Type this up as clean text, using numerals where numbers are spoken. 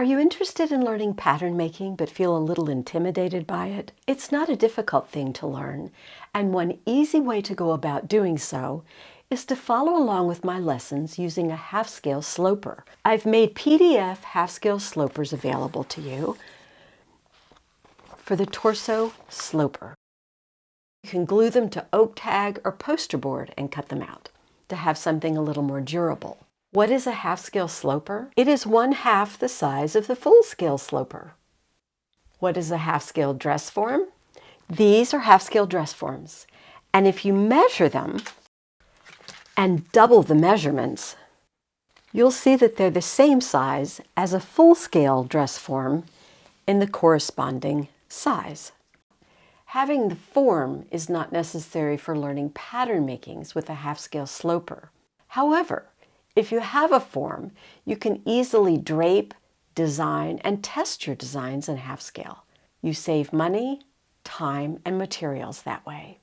Are you interested in learning pattern making but feel a little intimidated by it? It's not a difficult thing to learn, and one easy way to go about doing so is to follow along with my lessons using a half-scale sloper. I've made PDF half-scale slopers available to you for the torso sloper. You can glue them to oak tag or poster board and cut them out to have something a little more durable. What is a half-scale sloper? It is 1/2 the size of the full-scale sloper. What is a half-scale dress form? These are half-scale dress forms, and if you measure them and double the measurements, you'll see that they're the same size as a full-scale dress form in the corresponding size. Having the form is not necessary for learning pattern makings with a half-scale sloper. However, if you have a form, you can easily drape, design, and test your designs in half scale. You save money, time, and materials that way.